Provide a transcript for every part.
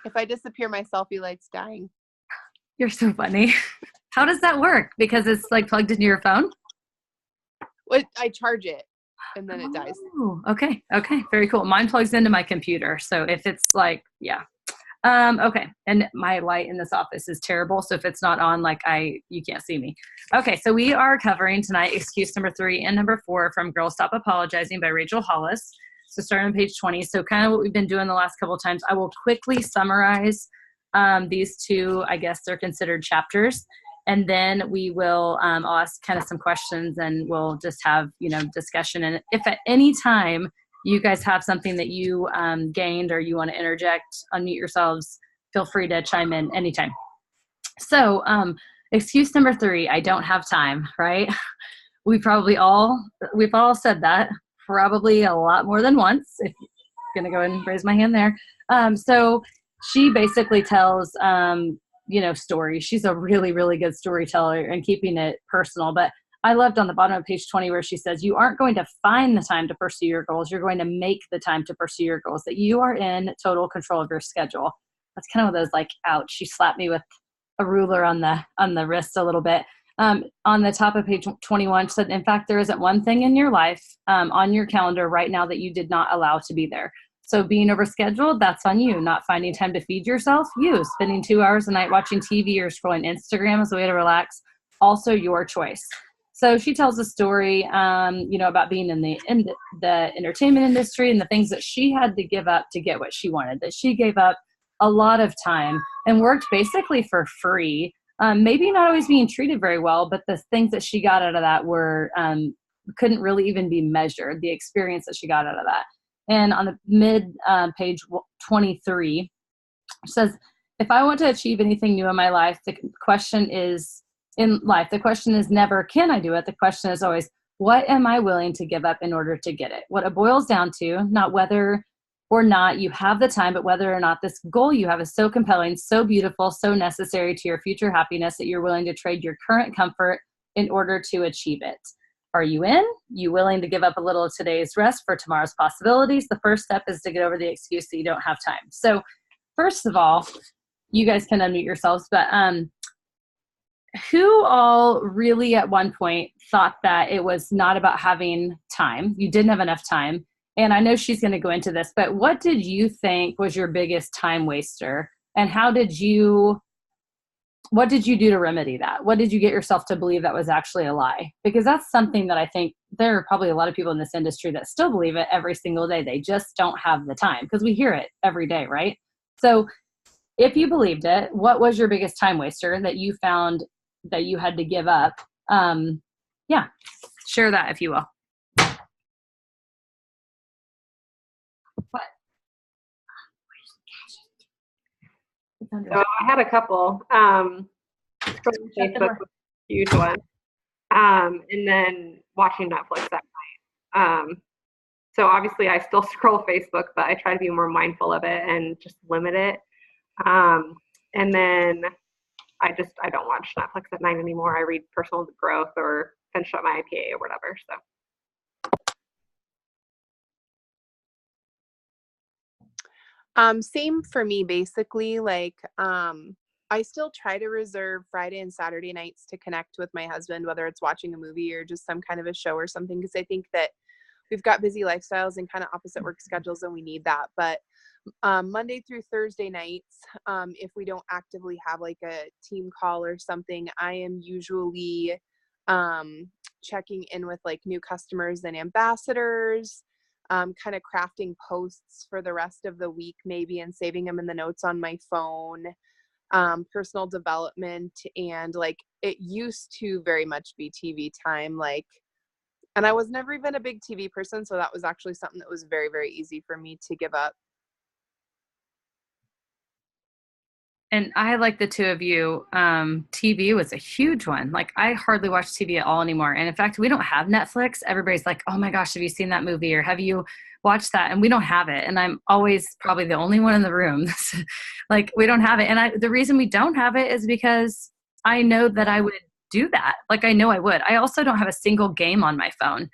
If I disappear, my selfie light's dying. You're so funny. How does that work? Because it's like plugged into your phone? I charge it and then it dies. Oh, okay. Okay. Very cool. Mine plugs into my computer. So if it's like, yeah. Okay. And my light in this office is terrible. So if it's not on, like you can't see me. Okay. So we are covering tonight excuse number 3 and number 4 from Girl Stop Apologizing by Rachel Hollis. So starting on page 20. So kind of what we've been doing the last couple of times, I will quickly summarize these 2, I guess they're considered chapters. And then we will, I'll ask kind of some questions and we'll just have, discussion. And if at any time you guys have something that you gained or you want to interject, unmute yourselves, feel free to chime in anytime. So excuse number 3, I don't have time, right? We've all said that probably a lot more than once. If you're going to go ahead and raise my hand there. So she basically tells, stories. She's a really, really good storyteller and keeping it personal. But I loved on the bottom of page 20 where she says, you aren't going to find the time to pursue your goals. You're going to make the time to pursue your goals, that you are in total control of your schedule. That's kind of one of those like, ouch, she slapped me with a ruler on the wrist a little bit. On the top of page 21 said, in fact, there isn't one thing in your life on your calendar right now that you did not allow to be there. So being overscheduled, that's on you. Not finding time to feed yourself, you. Spending 2 hours a night watching TV or scrolling Instagram as a way to relax, also your choice. So she tells a story, about being in the entertainment industry and the things that she had to give up to get what she wanted, that she gave up a lot of time and worked basically for free, maybe not always being treated very well, but the things that she got out of that were couldn't really even be measured, the experience that she got out of that. And on the mid page 23, it says, if I want to achieve anything new in my life, the question is never, can I do it? The question is always, what am I willing to give up in order to get it? What it boils down to, not whether or not you have the time, but whether or not this goal you have is so compelling, so beautiful, so necessary to your future happiness that you're willing to trade your current comfort in order to achieve it. Are you in? You willing to give up a little of today's rest for tomorrow's possibilities? The first step is to get over the excuse that you don't have time. So first of all, you guys can unmute yourselves, but who all really at one point thought that it was not about having time? You didn't have enough time. And I know she's going to go into this, but what did you think was your biggest time waster? And what did you do to remedy that? What did you get yourself to believe that was actually a lie? Because that's something that I think there are probably a lot of people in this industry that still believe it every single day. They just don't have the time, because we hear it every day, right? So if you believed it, what was your biggest time waster that you found that you had to give up? Share that if you will. What? So I had a couple. Facebook was a huge one. And then watching Netflix that night. So obviously I still scroll Facebook, but I try to be more mindful of it and just limit it. And then I don't watch Netflix at night anymore. I read personal growth or finish up my IPA or whatever. So. Same for me, basically. Like, I still try to reserve Friday and Saturday nights to connect with my husband, whether it's watching a movie or just some kind of a show or something, because I think that we've got busy lifestyles and kind of opposite work schedules and we need that. But Monday through Thursday nights, if we don't actively have like a team call or something, I am usually checking in with like new customers and ambassadors, kind of crafting posts for the rest of the week maybe and saving them in the notes on my phone, personal development. And like it used to very much be TV time, like, and I was never even a big TV person, so that was actually something that was very, very easy for me to give up. And I, like the two of you, TV was a huge one. Like I hardly watch TV at all anymore. And in fact, we don't have Netflix. Everybody's like, oh my gosh, have you seen that movie? Or have you watched that? And we don't have it. And I'm always probably the only one in the room. Like we don't have it. And the reason we don't have it is because I know that I would do that. Like I know I would. I also don't have a single game on my phone.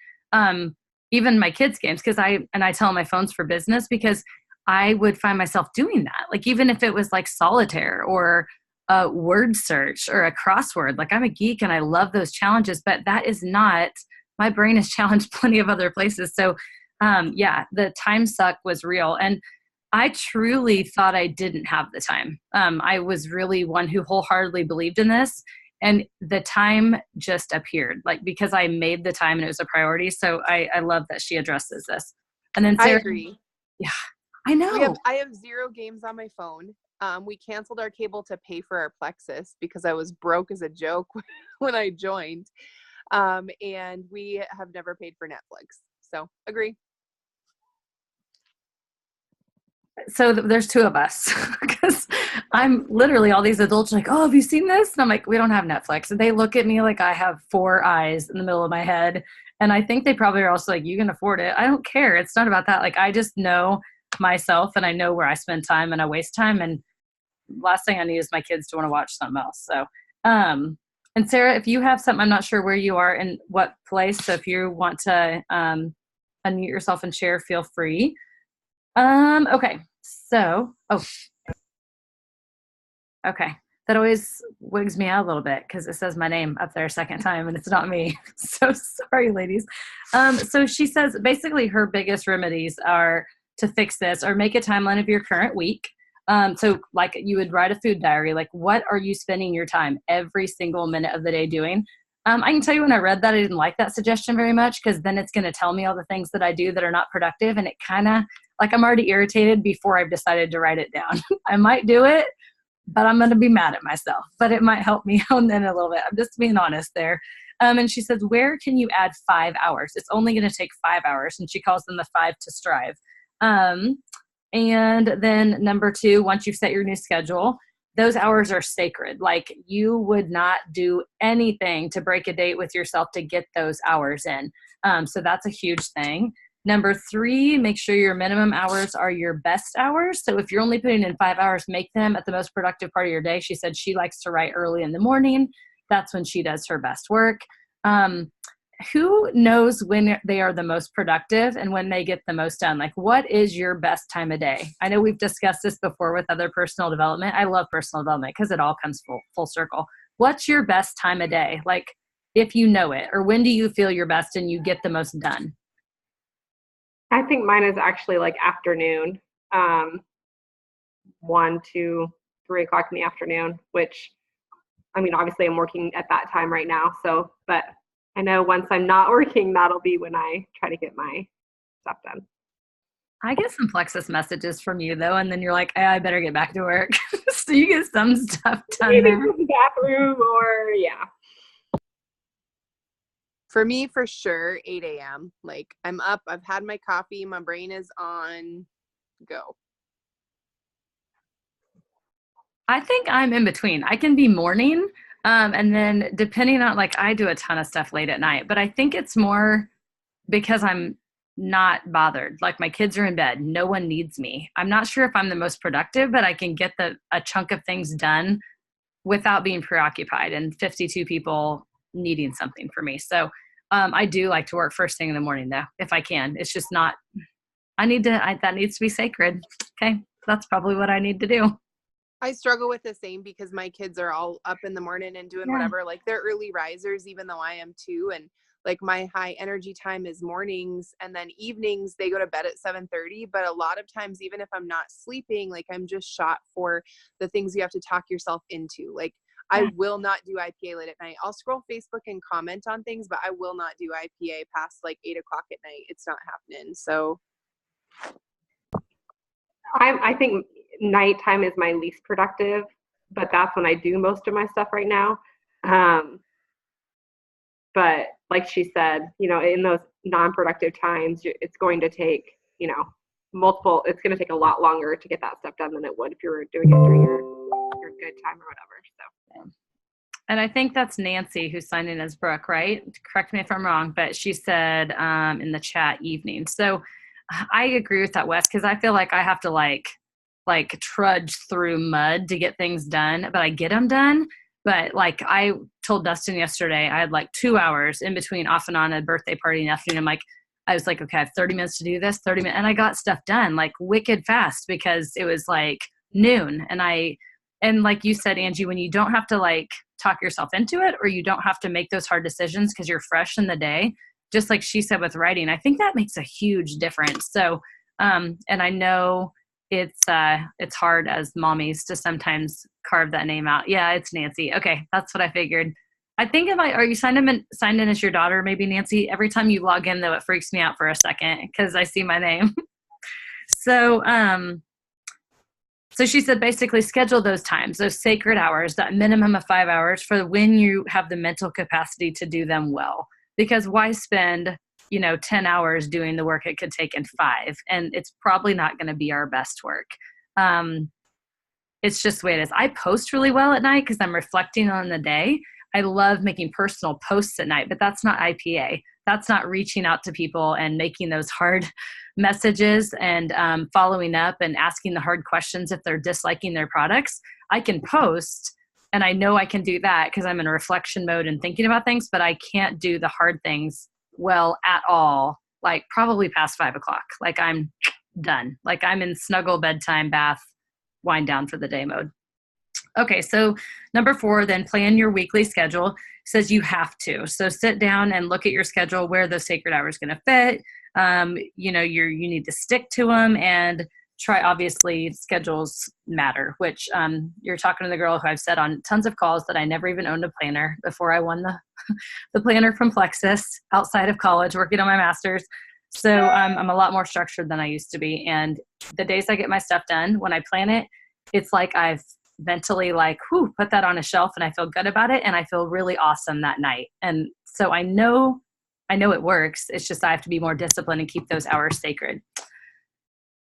Even my kids' games, because I tell them my phone's for business, because I would find myself doing that. Like, even if it was like solitaire or a word search or a crossword, like I'm a geek and I love those challenges, but that is not, my brain is challenged plenty of other places. So yeah, the time suck was real. And I truly thought I didn't have the time. I was really one who wholeheartedly believed in this, and the time just appeared, like, because I made the time and it was a priority. So I love that she addresses this. And then I Sarah, agree. yeah, I know. I have 0 games on my phone. We canceled our cable to pay for our Plexus because I was broke as a joke when I joined. And we have never paid for Netflix. So agree. So there's 2 of us, because I'm literally, all these adults are like, oh, have you seen this? And I'm like, we don't have Netflix. And they look at me like I have 4 eyes in the middle of my head. And I think they probably are also like, you can afford it. I don't care. It's not about that. Like, I just know myself and I know where I spend time and I waste time. And last thing I need is my kids to want to watch something else. So, and Sarah, if you have something, I'm not sure where you are in what place. So if you want to unmute yourself and share, feel free. Okay. So, okay. That always wigs me out a little bit because it says my name up there a second time and it's not me. So sorry, ladies. So she says basically her biggest remedies are to fix this or make a timeline of your current week. So like you would write a food diary, like what are you spending your time every single minute of the day doing? I can tell you when I read that, I didn't like that suggestion very much because then it's going to tell me all the things that I do that are not productive. And it kind of like I'm already irritated before I've decided to write it down. I might do it, but I'm going to be mad at myself, but it might help me hone in a little bit. I'm just being honest there. And she says, where can you add 5 hours? It's only going to take 5 hours. And she calls them the 5 to strive. And then number 2, once you've set your new schedule, those hours are sacred. Like you would not do anything to break a date with yourself to get those hours in. So that's a huge thing. Number 3, make sure your minimum hours are your best hours. So if you're only putting in 5 hours, make them at the most productive part of your day. She said she likes to write early in the morning. That's when she does her best work. Who knows when they are the most productive and when they get the most done? Like, what is your best time of day? I know we've discussed this before with other personal development. I love personal development because it all comes full circle. What's your best time of day? Like, if you know it, or when do you feel your best and you get the most done? I think mine is actually like afternoon, 1, 2, 3 o'clock in the afternoon, which, I mean, obviously I'm working at that time right now. So, but I know once I'm not working, that'll be when I try to get my stuff done. I get some Plexus messages from you though, and then you're like, I better get back to work. So you get some stuff done Maybe there. from the bathroom or yeah. For me, for sure, 8 a.m. Like I'm up, I've had my coffee, my brain is on go. I think I'm in between. I can be morning, and then depending on, like, I do a ton of stuff late at night, but I think it's more because I'm not bothered. Like my kids are in bed. No one needs me. I'm not sure if I'm the most productive, but I can get a chunk of things done without being preoccupied and 52 people needing something for me. So I do like to work first thing in the morning though, if I can. It's just not, that needs to be sacred. Okay. That's probably what I need to do. I struggle with the same because my kids are all up in the morning and doing whatever. Like they're early risers, even though I am too. And like my high energy time is mornings, and then evenings they go to bed at 7:30. But a lot of times, even if I'm not sleeping, like I'm just shot for the things you have to talk yourself into. Like I will not do IPA late at night. I'll scroll Facebook and comment on things, but I will not do IPA past like 8 o'clock at night. It's not happening. So I think nighttime is my least productive, but that's when I do most of my stuff right now. But like she said, in those non-productive times, it's going to take, it's going to take a lot longer to get that stuff done than it would if you were doing it during your good time or whatever. So. And I think that's Nancy who's signed in as Brooke, right? Correct me if I'm wrong, but she said in the chat evening. So I agree with that, Wes, because I feel like I have to like trudge through mud to get things done, but I get them done. But like I told Dustin yesterday, I had like 2 hours in between off and on a birthday party in the afternoon. I'm like, I was like, okay, I have 30 minutes to do this, 30 minutes. And I got stuff done like wicked fast because it was like noon. And like you said, Angie, when you don't have to like talk yourself into it, or you don't have to make those hard decisions because you're fresh in the day, just like she said with writing, I think that makes a huge difference. So, and I know it's hard as mommies to sometimes carve that name out. Yeah, it's Nancy. Okay, that's what I figured. I think are you signed in as your daughter, maybe, Nancy? Every time you log in, though, it freaks me out for a second because I see my name. So, so she said basically schedule those times, those sacred hours, that minimum of 5 hours for when you have the mental capacity to do them well. Because why spend 10 hours doing the work it could take in 5, and it's probably not going to be our best work. It's just the way it is. I post really well at night because I'm reflecting on the day. I love making personal posts at night, but that's not IPA. That's not reaching out to people and making those hard messages and following up and asking the hard questions if they're disliking their products. I can post, and I know I can do that because I'm in a reflection mode and thinking about things, but I can't do the hard things well at all, like probably past 5 o'clock. Like I'm done. Like I'm in snuggle bedtime, bath, wind down for the day mode. Okay, so number 4, then plan your weekly schedule. Says you have to. So sit down and look at your schedule, where the sacred hour is going to fit. You need to stick to them, and try, obviously, schedules matter, which you're talking to the girl who I've said on tons of calls that I never even owned a planner before I won the planner from Plexus outside of college, working on my master's. So I'm a lot more structured than I used to be. And the days I get my stuff done, when I plan it, it's like I've mentally put that on a shelf, and I feel good about it, and I feel really awesome that night. And so I know it works. It's just I have to be more disciplined and keep those hours sacred.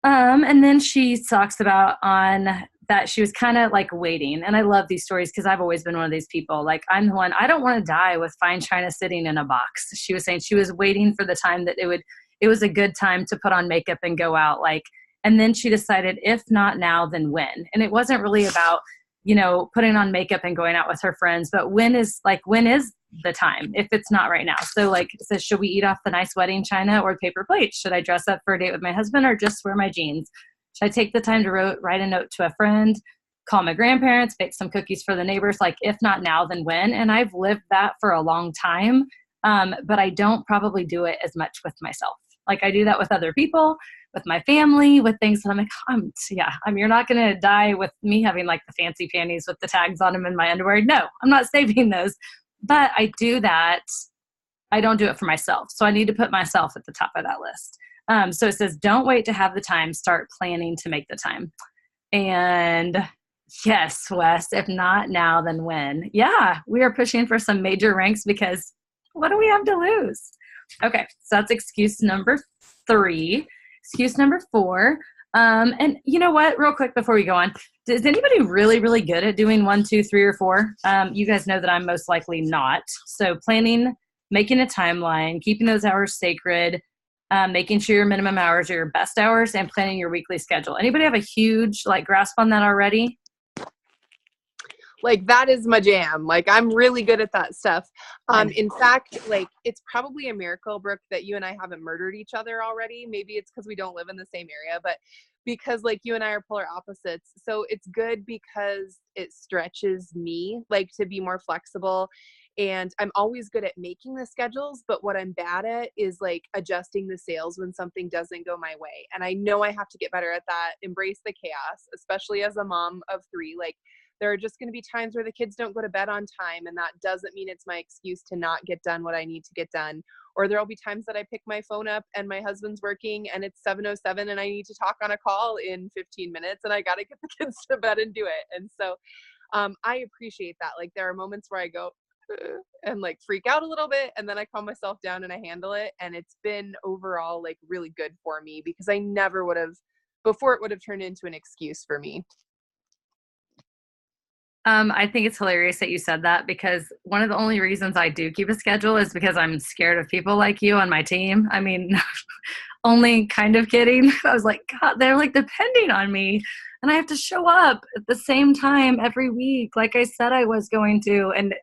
And then she talks about on that she was kind of like waiting. And I love these stories because I've always been one of these people. Like I'm the one, I don't want to die with fine china sitting in a box. She was saying she was waiting for the time that it was a good time to put on makeup and go out. And then she decided, if not now, then when. And it wasn't really about, putting on makeup and going out with her friends, but when is the time if it's not right now? So it says, should we eat off the nice wedding china or paper plates? Should I dress up for a date with my husband or just wear my jeans? Should I take the time to write a note to a friend, call my grandparents, bake some cookies for the neighbors? If not now, then when? And I've lived that for a long time. But I don't probably do it as much with myself. I do that with other people, with my family, with things that I'm like, you're not going to die with me having the fancy panties with the tags on them in my underwear. No, I'm not saving those. But I do that. I don't do it for myself. So I need to put myself at the top of that list. So it says, don't wait to have the time, start planning to make the time. And yes, Wes, if not now, then when? Yeah, we are pushing for some major ranks because what do we have to lose? Okay, so that's excuse number 3. Excuse number 4. And you know what, real quick before we go on, is anybody really, really good at doing 1, 2, 3, or 4? You guys know that I'm most likely not. So planning, making a timeline, keeping those hours sacred, making sure your minimum hours are your best hours, and planning your weekly schedule. Anybody have a huge grasp on that already? That is my jam. I'm really good at that stuff. In fact, it's probably a miracle, Brooke, that you and I haven't murdered each other already. Maybe it's because we don't live in the same area, but because you and I are polar opposites. So it's good because it stretches me to be more flexible. And I'm always good at making the schedules, but what I'm bad at is adjusting the sales when something doesn't go my way. And I know I have to get better at that, embrace the chaos, especially as a mom of 3. There are just going to be times where the kids don't go to bed on time, and that doesn't mean it's my excuse to not get done what I need to get done. Or there'll be times that I pick my phone up and my husband's working and it's 7:07 and I need to talk on a call in 15 minutes and I got to get the kids to bed and do it. And so I appreciate that. There are moments where I go and freak out a little bit, and then I calm myself down and I handle it. And it's been overall really good for me because I never would have, before it would have turned into an excuse for me. I think it's hilarious that you said that, because one of the only reasons I do keep a schedule is because I'm scared of people like you on my team. I mean, only kind of kidding. I was like, God, they're depending on me, and I have to show up at the same time every week, like I said I was going to. And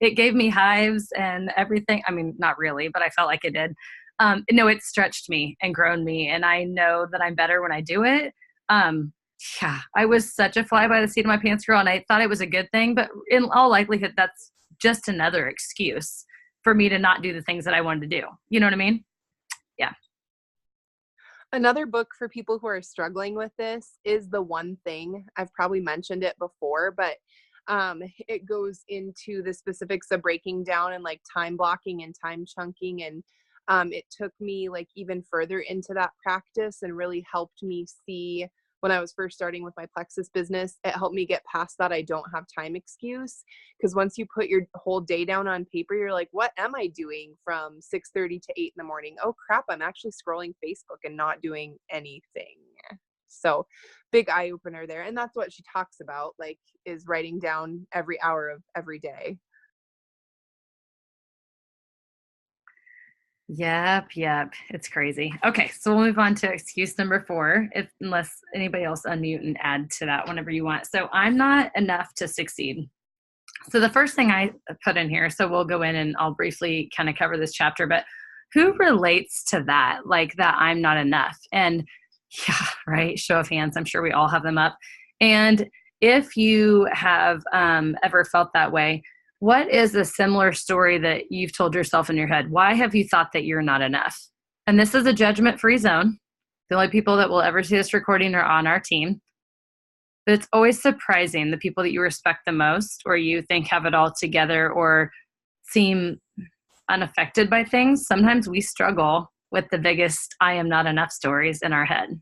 it gave me hives and everything. I mean, not really, but I felt like it did. No, it stretched me and grown me. And I know that I'm better when I do it. Yeah, I was such a fly by the seat of my pants girl, and I thought it was a good thing, but in all likelihood, that's just another excuse for me to not do the things that I wanted to do. You know what I mean? Yeah. Another book for people who are struggling with this is The One Thing. I've probably mentioned it before, but it goes into the specifics of breaking down and like time blocking and time chunking. And it took me like even further into that practice and really helped me see when I was first starting with my Plexus business. It helped me get past that I don't have time excuse. Because once you put your whole day down on paper, you're like, what am I doing from 6:30 to 8 in the morning? Oh crap, I'm actually scrolling Facebook and not doing anything. So big eye opener there. And that's what she talks about, like, is writing down every hour of every day. Yep. It's crazy. Okay, so we'll move on to excuse number 4, unless anybody else unmute and add to that whenever you want. So I'm not enough to succeed. So the first thing I put in here, so we'll go in and I'll briefly kind of cover this chapter, but who relates to that? Like that I'm not enough. And yeah, right. Show of hands. I'm sure we all have them up. And if you have ever felt that way, what is a similar story that you've told yourself in your head? Why have you thought that you're not enough? And this is a judgment-free zone. The only people that will ever see this recording are on our team. But it's always surprising the people that you respect the most or you think have it all together or seem unaffected by things. Sometimes we struggle with the biggest I am not enough stories in our head.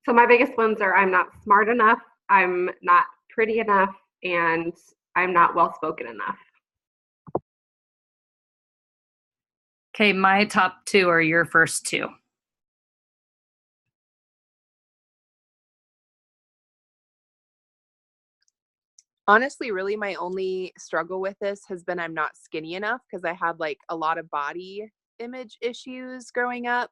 So my biggest ones are I'm not smart enough, I'm not pretty enough, and I'm not well-spoken enough. Okay, my top 2 are your first 2. Honestly, really my only struggle with this has been I'm not skinny enough, because I had like a lot of body image issues growing up.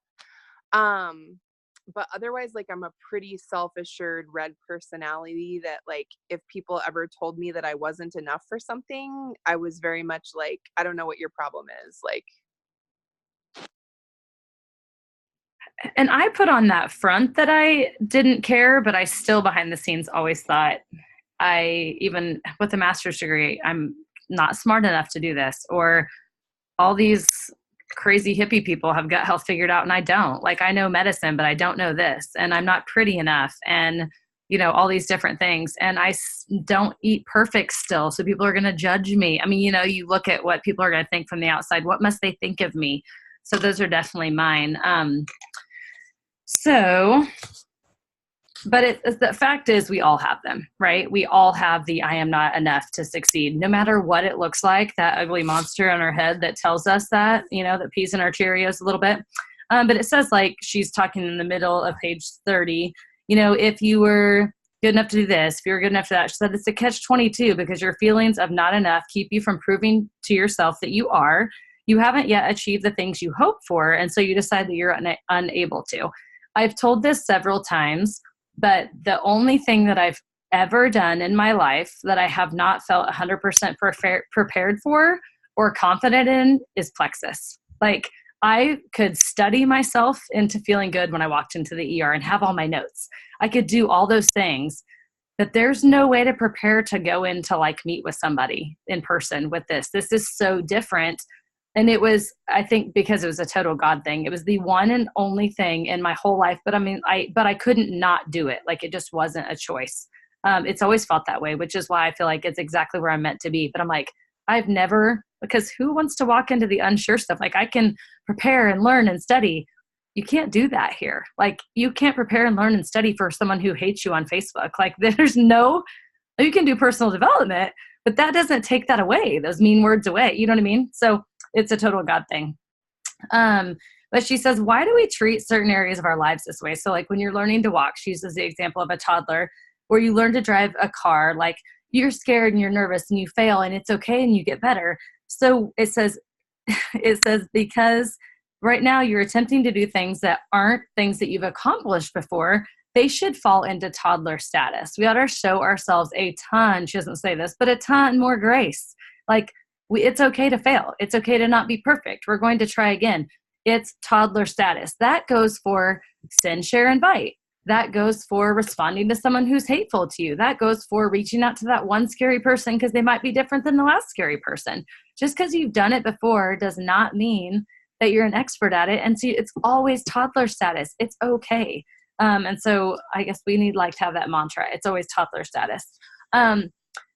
But otherwise, like, I'm a pretty self-assured red personality that, like, if people ever told me that I wasn't enough for something, I was very much like, I don't know what your problem is. Like, And I put on that front that I didn't care, but I still behind the scenes always thought even with a master's degree, I'm not smart enough to do this, or all these crazy hippie people have gut health figured out and I don't. Like, I know medicine, but I don't know this, and I'm not pretty enough, and all these different things, and I don't eat perfect still, so people are going to judge me. I mean, you look at what people are going to think from the outside. What must they think of me? So those are definitely mine. But the fact is we all have them, right? We all have the I am not enough to succeed, no matter what it looks like, that ugly monster in our head that tells us that, that pees in our Cheerios a little bit. But it says, like, she's talking in the middle of page 30, if you were good enough to do this, if you were good enough to that, she said it's a catch-22 because your feelings of not enough keep you from proving to yourself that you haven't yet achieved the things you hope for. And so you decide that you're unable to. I've told this several times, but the only thing that I've ever done in my life that I have not felt 100% prepared for or confident in is Plexus. Like, I could study myself into feeling good when I walked into the ER and have all my notes. I could do all those things, but there's no way to prepare to go in to like meet with somebody in person with this. This is so different. And it was, I think, because it was a total God thing. It was the one and only thing in my whole life. But I couldn't not do it. Like, it just wasn't a choice. It's always felt that way, which is why I feel like it's exactly where I'm meant to be. But I'm like, I've never, because who wants to walk into the unsure stuff? Like, I can prepare and learn and study. You can't do that here. Like, you can't prepare and learn and study for someone who hates you on Facebook. Like, you can do personal development, but that doesn't take that away, those mean words away. You know what I mean? So it's a total God thing. But she says, why do we treat certain areas of our lives this way? So like when you're learning to walk, she uses the example of a toddler, or you learn to drive a car, like you're scared and you're nervous and you fail and it's okay and you get better. So it says, because right now you're attempting to do things that aren't things that you've accomplished before, they should fall into toddler status. We ought to show ourselves a ton, she doesn't say this, but a ton more grace. Like, It's okay to fail. It's okay to not be perfect. We're going to try again. It's toddler status. That goes for send, share, invite. That goes for responding to someone who's hateful to you. That goes for reaching out to that one scary person because they might be different than the last scary person. Just because you've done it before does not mean that you're an expert at it. And so it's always toddler status. It's okay. And so I guess we need like to have that mantra. It's always toddler status.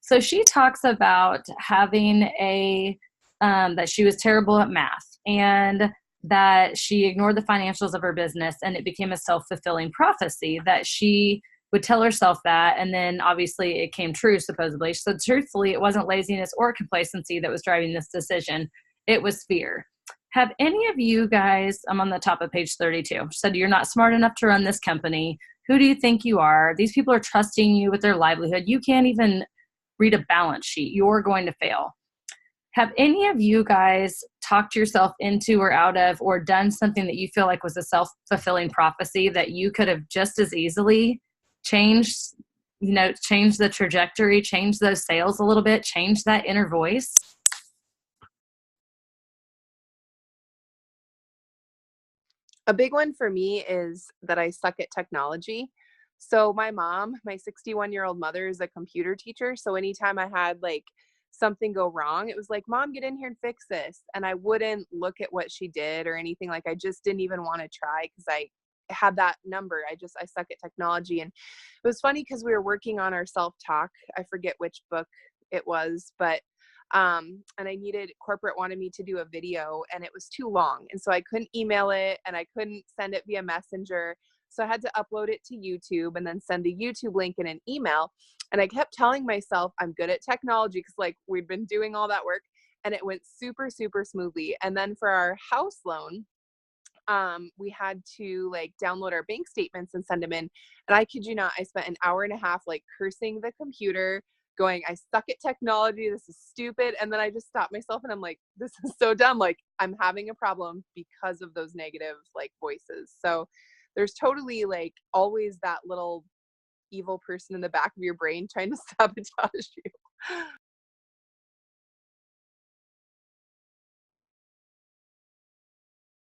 So she talks about having that she was terrible at math and that she ignored the financials of her business, and it became a self-fulfilling prophecy that she would tell herself that. And then obviously it came true, supposedly. So truthfully, it wasn't laziness or complacency that was driving this decision. It was fear. Have any of you guys, I'm on the top of page 32, said you're not smart enough to run this company. Who do you think you are? These people are trusting you with their livelihood. You can't even read a balance sheet. You're going to fail. Have any of you guys talked yourself into or out of or done something that you feel like was a self-fulfilling prophecy that you could have just as easily changed, changed the trajectory, changed those sales a little bit, changed that inner voice? A big one for me is that I suck at technology. So my mom, my 61-year-old mother, is a computer teacher. So anytime I had like something go wrong, it was like, Mom, get in here and fix this. And I wouldn't look at what she did or anything. Like, I just didn't even want to try because I had that number. I suck at technology. And it was funny because we were working on our self-talk. I forget which book it was, but and corporate wanted me to do a video and it was too long. And so I couldn't email it and I couldn't send it via Messenger. So I had to upload it to YouTube and then send the YouTube link in an email. And I kept telling myself I'm good at technology because like we'd been doing all that work, and it went super, super smoothly. And then for our house loan, we had to like download our bank statements and send them in. And I kid you not, I spent an hour and a half like cursing the computer, going, I suck at technology. This is stupid. And then I just stopped myself and I'm like, this is so dumb. Like, I'm having a problem because of those negative like voices. So there's totally like always that little evil person in the back of your brain trying to sabotage you.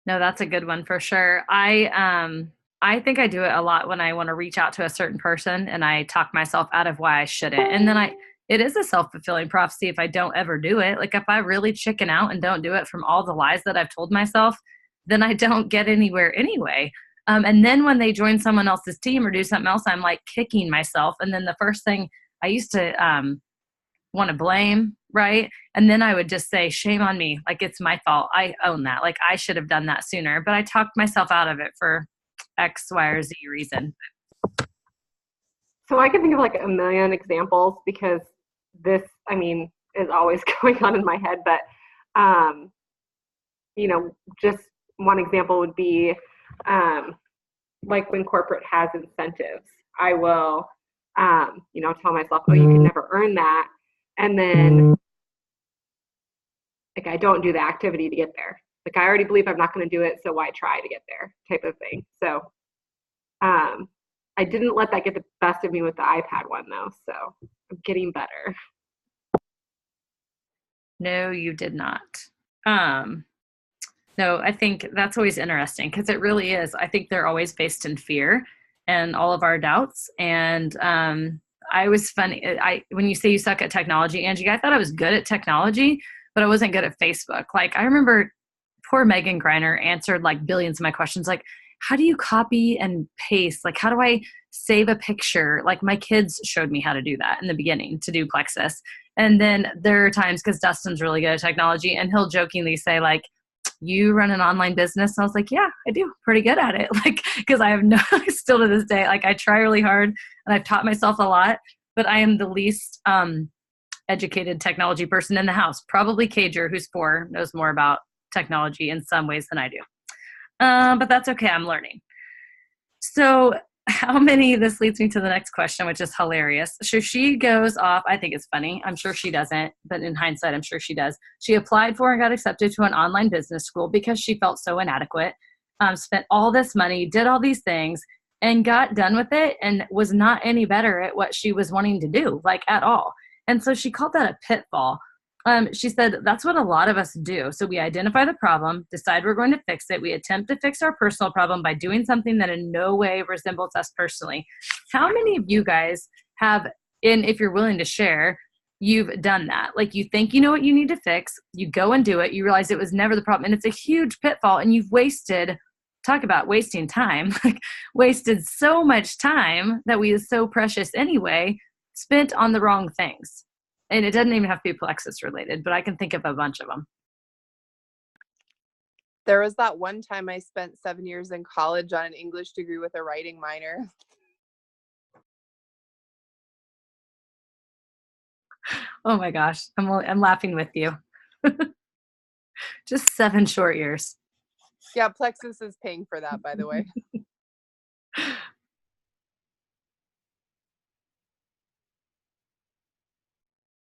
No, that's a good one for sure. I think I do it a lot when I want to reach out to a certain person and I talk myself out of why I shouldn't. And then it is a self-fulfilling prophecy if I don't ever do it. Like if I really chicken out and don't do it from all the lies that I've told myself, then I don't get anywhere anyway. And then when they join someone else's team or do something else, I'm like kicking myself. And then the first thing I used to want to blame, right? And then I would just say, shame on me. Like it's my fault. I own that. Like I should have done that sooner. But I talked myself out of it for X, Y, or Z reason. So I can think of like a million examples because this, is always going on in my head. But, just one example would be like when corporate has incentives, I will, tell myself, oh, you can never earn that. And then like, I don't do the activity to get there. Like, I already believe I'm not going to do it, so why try to get there type of thing. So I didn't let that get the best of me with the iPad one, though. So I'm getting better. No, you did not. No, I think that's always interesting because it really is. I think they're always based in fear and all of our doubts. And I was funny. When you say you suck at technology, Angie, I thought I was good at technology, but I wasn't good at Facebook. Like I remember poor Megan Greiner answered like billions of my questions. Like, how do you copy and paste? Like, how do I save a picture? Like my kids showed me how to do that in the beginning to do Plexus. And then there are times because Dustin's really good at technology and he'll jokingly say like, you run an online business? And I was like, yeah, I do pretty good at it. Like, cause I have still to this day, like I try really hard and I've taught myself a lot, but I am the least educated technology person in the house. Probably Cager, who's 4, knows more about technology in some ways than I do. But that's okay. I'm learning. So this leads me to the next question, which is hilarious. So she goes off, I think it's funny. I'm sure she doesn't, but in hindsight, I'm sure she does. She applied for and got accepted to an online business school because she felt so inadequate, spent all this money, did all these things and got done with it and was not any better at what she was wanting to do, like at all. And so she called that a pitfall. She said, that's what a lot of us do. So we identify the problem, decide we're going to fix it. We attempt to fix our personal problem by doing something that in no way resembles us personally. How many of you guys have, and if you're willing to share, you've done that? Like, you think you know what you need to fix, you go and do it, you realize it was never the problem, and it's a huge pitfall, and you've wasted, talk about wasting time, like wasted so much time that we is so precious anyway, spent on the wrong things. And it doesn't even have to be Plexus related, but I can think of a bunch of them. There was that one time I spent 7 years in college on an English degree with a writing minor. Oh my gosh, I'm laughing with you. Just 7 short years. Yeah, Plexus is paying for that, by the way.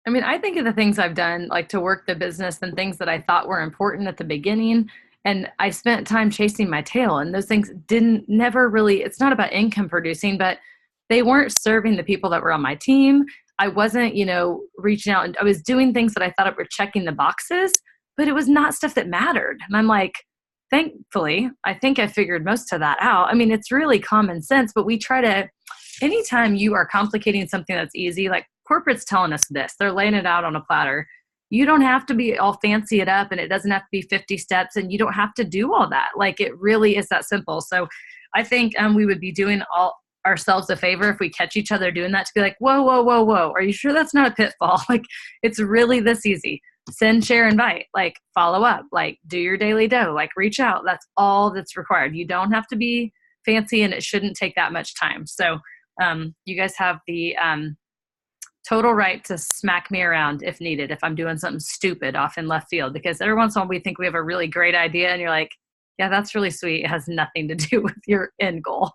I mean, I think of the things I've done, like to work the business and things that I thought were important at the beginning. And I spent time chasing my tail, and those things never really, it's not about income producing, but they weren't serving the people that were on my team. I wasn't, reaching out, and I was doing things that I thought were checking the boxes, but it was not stuff that mattered. And I'm like, thankfully, I think I figured most of that out. I mean, it's really common sense, but we try to, anytime you are complicating something that's easy, like corporate's telling us this, they're laying it out on a platter. You don't have to be all fancy it up, and it doesn't have to be 50 steps, and you don't have to do all that. Like, it really is that simple. So I think we would be doing ourselves a favor if we catch each other doing that, to be like, whoa, whoa, whoa, whoa. Are you sure that's not a pitfall? Like, it's really this easy. Send, share, invite, like follow up, like do your daily dough, like reach out. That's all that's required. You don't have to be fancy, and it shouldn't take that much time. So you guys have the total right to smack me around if needed, if I'm doing something stupid off in left field, because every once in a while we think we have a really great idea and you're like, yeah, that's really sweet. It has nothing to do with your end goal.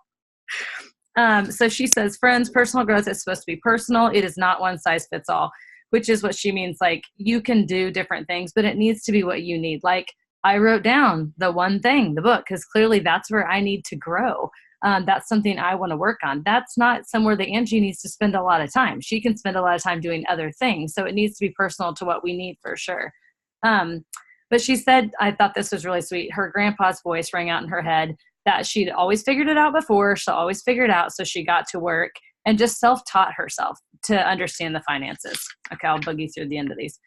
So she says, friends, personal growth is supposed to be personal. It is not one size fits all, which is what she means. Like, you can do different things, but it needs to be what you need. Like, I wrote down the one thing, the book, because clearly that's where I need to grow. That's something I want to work on. That's not somewhere that Angie needs to spend a lot of time. She can spend a lot of time doing other things. So it needs to be personal to what we need for sure. But she said, I thought this was really sweet. Her grandpa's voice rang out in her head that she'd always figured it out before. She'll always figure it out. So she got to work and just self-taught herself to understand the finances. Okay, I'll boogie through the end of these.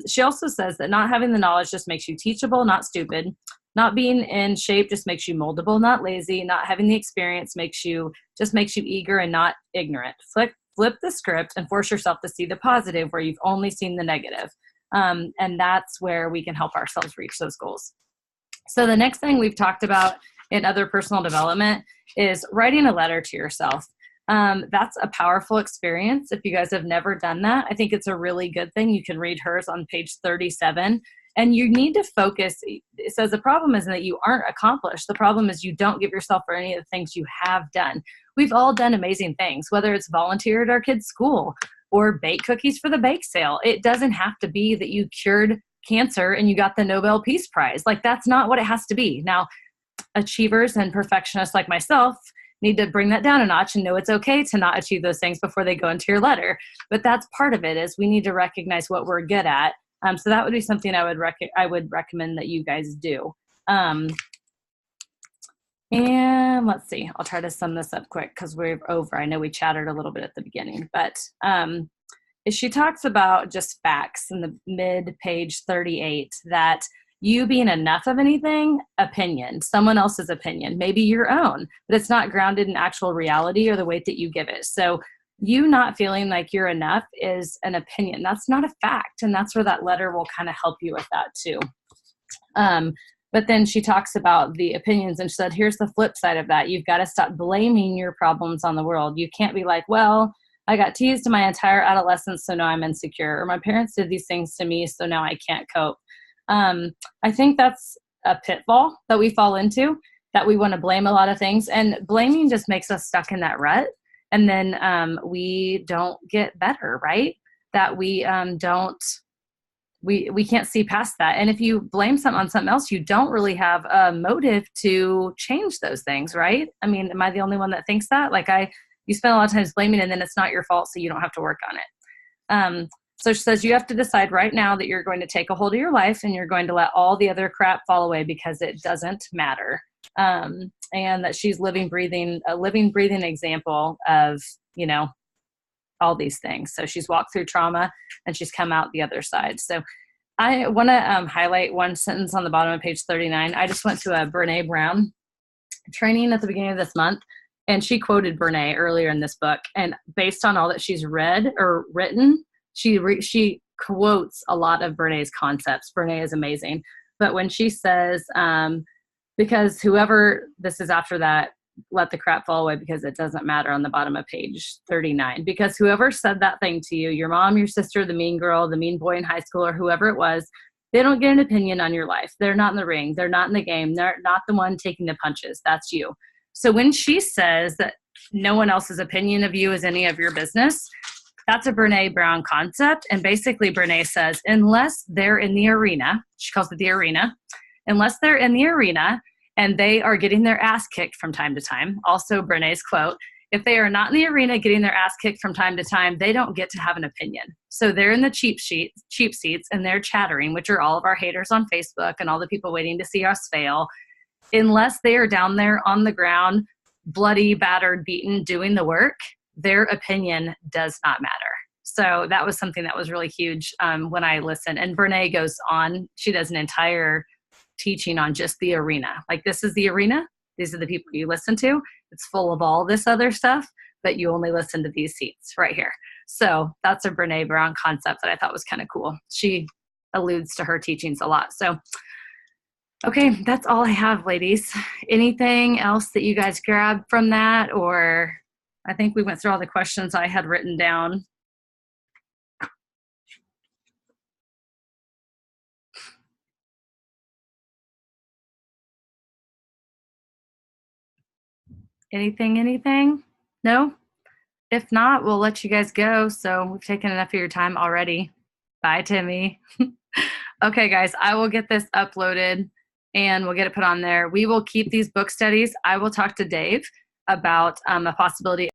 She also says that not having the knowledge just makes you teachable, not stupid. Not being in shape just makes you moldable, not lazy. Not having the experience makes you eager and not ignorant. Flip the script and force yourself to see the positive where you've only seen the negative. And that's where we can help ourselves reach those goals. So the next thing we've talked about in other personal development is writing a letter to yourself. That's a powerful experience. If you guys have never done that, I think it's a really good thing. You can read hers on page 37. And you need to focus. It says the problem isn't that you aren't accomplished. The problem is you don't give yourself for any of the things you have done. We've all done amazing things, whether it's volunteer at our kids' school or bake cookies for the bake sale. It doesn't have to be that you cured cancer and you got the Nobel Peace Prize. Like, that's not what it has to be. Now, achievers and perfectionists like myself need to bring that down a notch and know it's okay to not achieve those things before they go into your letter. But that's part of it, is we need to recognize what we're good at. So that would be something I would recommend that you guys do. And let's see, I'll try to sum this up quick because we're over. I know we chatted a little bit at the beginning, but she talks about just facts in the mid-page 38, that you being enough of anything, opinion, someone else's opinion, maybe your own, but it's not grounded in actual reality or the weight that you give it. So you not feeling like you're enough is an opinion. That's not a fact. And that's where that letter will kind of help you with that too. But then she talks about the opinions and she said, here's the flip side of that. You've got to stop blaming your problems on the world. You can't be like, well, I got teased my entire adolescence, so now I'm insecure. Or my parents did these things to me, so now I can't cope. I think that's a pitfall that we fall into, that we want to blame a lot of things. And blaming just makes us stuck in that rut. And then we don't get better, right? That we we can't see past that. And if you blame something on something else, you don't really have a motive to change those things, right? I mean, am I the only one that thinks that? Like, you spend a lot of times blaming and then it's not your fault, so you don't have to work on it. So she says, you have to decide right now that you're going to take a hold of your life and you're going to let all the other crap fall away because it doesn't matter. And that she's a living, breathing example of, you know, all these things. So she's walked through trauma and she's come out the other side. So I want to highlight one sentence on the bottom of page 39. I just went to a Brene Brown training at the beginning of this month, and she quoted Brene earlier in this book. And based on all that she's read or written, she quotes a lot of Brene's concepts. Brene is amazing. But when she says, because whoever, this is after that, let the crap fall away because it doesn't matter, on the bottom of page 39, because whoever said that thing to you, your mom, your sister, the mean girl, the mean boy in high school, or whoever it was, they don't get an opinion on your life. They're not in the ring. They're not in the game. They're not the one taking the punches. That's you. So when she says that no one else's opinion of you is any of your business, that's a Brene Brown concept. And basically Brene says, unless they're in the arena, she calls it the arena, unless they're in the arena and they are getting their ass kicked from time to time, also Brene's quote, if they are not in the arena getting their ass kicked from time to time, they don't get to have an opinion. So they're in the cheap seats and they're chattering, which are all of our haters on Facebook and all the people waiting to see us fail. Unless they are down there on the ground, bloody, battered, beaten, doing the work, their opinion does not matter. So that was something that was really huge when I listened. And Brene goes on, she does an entire teaching on just the arena. Like, this is the arena. These are the people you listen to. It's full of all this other stuff, but you only listen to these seats right here. So that's a Brene Brown concept that I thought was kind of cool. She alludes to her teachings a lot. So, okay, that's all I have, ladies. Anything else that you guys grabbed from that? Or I think we went through all the questions I had written down. Anything? No? If not, we'll let you guys go. So we've taken enough of your time already. Bye, Timmy. Okay, guys, I will get this uploaded and we'll get it put on there. We will keep these book studies. I will talk to Dave about a possibility